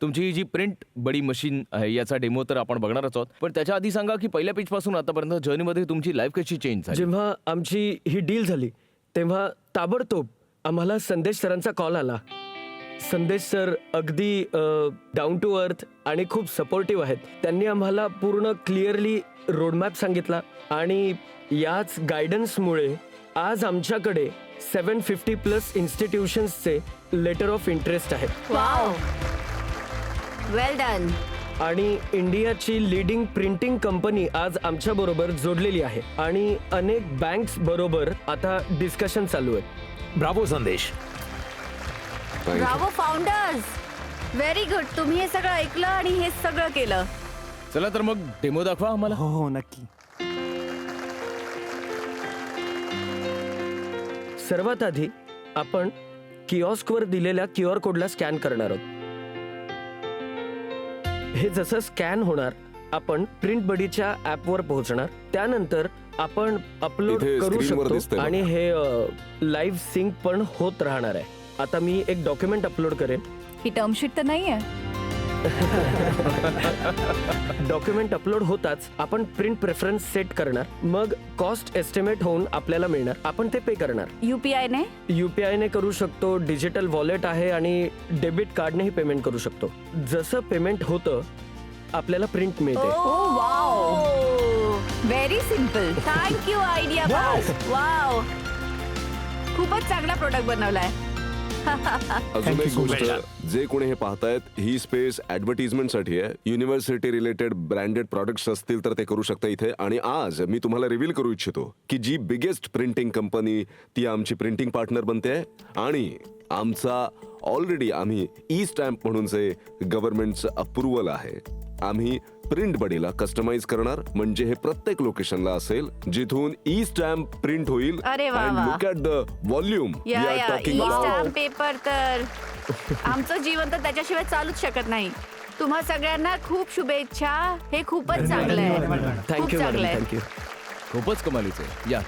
तुमची ही जी प्रिंट बडी मशीन आहे याचा डेमो तर आपण बघणारच आहोत, पण त्याच्या आधी सांगा की पहिल्या पेज पासून आतापर्यंत जर्नीमध्ये तुमची लाईफ कशी चेंज झाली? जेव्हा आमची ही डील झाली तेव्हा ताबडतोब आम्हाला संदेश सरांचा कॉल आला. संदेश सर अगदी डाऊन टू अर्थ आणि खूप सपोर्टिव्ह आहेत. त्यांनी आम्हाला पूर्ण क्लिअरली रोडमॅप सांगितला आणि याच गायडन्समुळे आज आमच्याकडे 750+ इन्स्टिट्यूशन्सचे लेटर ऑफ इंटरेस्ट आहेत वाव, वेल डन. आणि इंडियाची लीडिंग प्रिंटिंग कंपनी आज आमच्या बरोबर जोडलेली आहे आणि अनेक बँक्स बरोबर आता डिस्कशन चालू आहेत. ब्रावो संदेश. Bravo founders, very good. तुम्ही हे सगळं ऐकलं आणि हे सगळं केलं. चला तर मग डेमो दाखवा आम्हाला. हो हो नक्की. सर्वात आधी आपण किऑस्कवर दिलेल्या QR कोडला स्कॅन करणार आहोत. हे जसं स्कॅन होणार आपण प्रिंट बडीच्या ऍपवर पोहोचणार. त्यानंतर आपण अपलोड इथे करू स्क्रीनवर शकतो दिसतंय आणि हे लाईव्ह सिंक पण होत राहणार आहे. आता मी एक डॉक्युमेंट अपलोड करेन. ही टर्मशीट तर नाहीये. डॉक्युमेंट अपलोड होताच आपण प्रिंट प्रेफरन्स सेट करणार. मग कॉस्ट एस्टिमेट होऊन आपल्याला मिळणार. आपण ते पे करणार. UPI ने? UPI ने करू शकतो, डिजिटल वॉलेट आहे आणि डेबिट कार्डनेही पेमेंट करू शकतो. जसं पेमेंट होतं आपल्याला प्रिंट मिळते. Oh wow, very simple. Thank you idea boss. Wow, खूपच चांगला प्रोडक्ट बनवलाय. अजून एक गोष्ट, जे कोणी हे पाहतायत ही स्पेस ऍडव्हर्टिजमेंट साठी आहे. युनिव्हर्सिटी रिलेटेड ब्रँडेड प्रोडक्ट्स असतील तर ते करू शकता इथे. आणि आज मी तुम्हाला रिव्हील करू इच्छितो की जी बिगेस्ट प्रिंटिंग कंपनी ती आमची प्रिंटिंग पार्टनर बनते आणि आमचा ऑलरेडी आम्ही ई स्टॅम्प म्हणून जे गव्हर्नमेंटचं अप्रुव्हल आहे, आम्ही प्रिंट बडीला कस्टमाइज करणार. म्हणजे हे प्रत्येक लोकेशनला असेल जिथून ई स्टॅम्प प्रिंट होईल. अरे वा वा. Look at the volume we are talking about. Stamp paper तर आमचं जीवन तर त्याच्याशिवाय चालूच शकत नाही. तुम्हा सगळ्यांना खूप शुभेच्छा. हे खूपच चांगलं आहे. खूप थँक्यू चांगलं मॅडम, आहे. थँक्यू. खूपच कमालीचे. या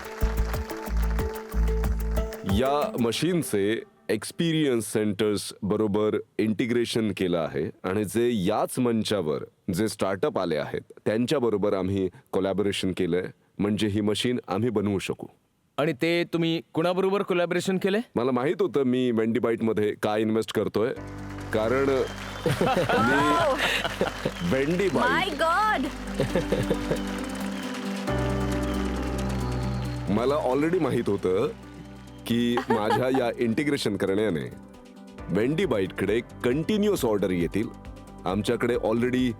या मशीनचे एक्सपिरियन्स सेंटर्स बरोबर इंटिग्रेशन केलं आहे आणि जे याच मंचावर जे स्टार्टअप आले आहेत त्यांच्या बरोबर आम्ही कोलॅबोरेशन केलंय. म्हणजे ही मशीन आम्ही बनवू शकू. आणि ते तुम्ही कुणाबरोबर कोलॅबोरेशन केलंय? मला माहित होतं मी वेंडी बाईट मध्ये काय इन्व्हेस्ट करतोय, कारण मी वेंडी माय बाईट गॉड, मला ऑलरेडी माहित होतं की माझ्या या इंटिग्रेशन करण्याने वेंडी बाईटकडे कंटिन्युअस ऑर्डर येतील. आमच्याकडे ऑलरेडी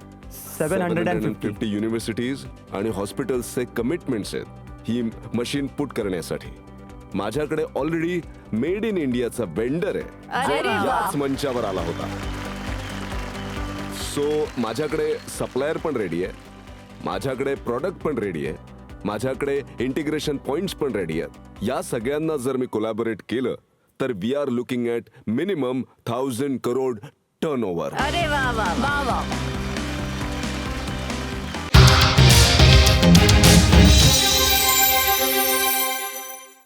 750 युनिव्हर्सिटीज आणि हॉस्पिटल्सचे कमिटमेंट्स आहेत ही मशीन पुट करण्यासाठी. माझ्याकडे ऑलरेडी मेड इन इंडियाचा वेंडर आहे जो अरे वा. याच मंचावर आला होता. सो माझ्याकडे सप्लायर पण रेडी आहे, माझ्याकडे प्रॉडक्ट पण रेडी आहे, माझ्याकडे इंटिग्रेशन पॉइंट्स पण रेडी आहेत. या सगळ्यांना जर मी कोलॅबोरेट केलं तर we are looking at minimum 1000 crore turnover. अरे वा वा वा वा.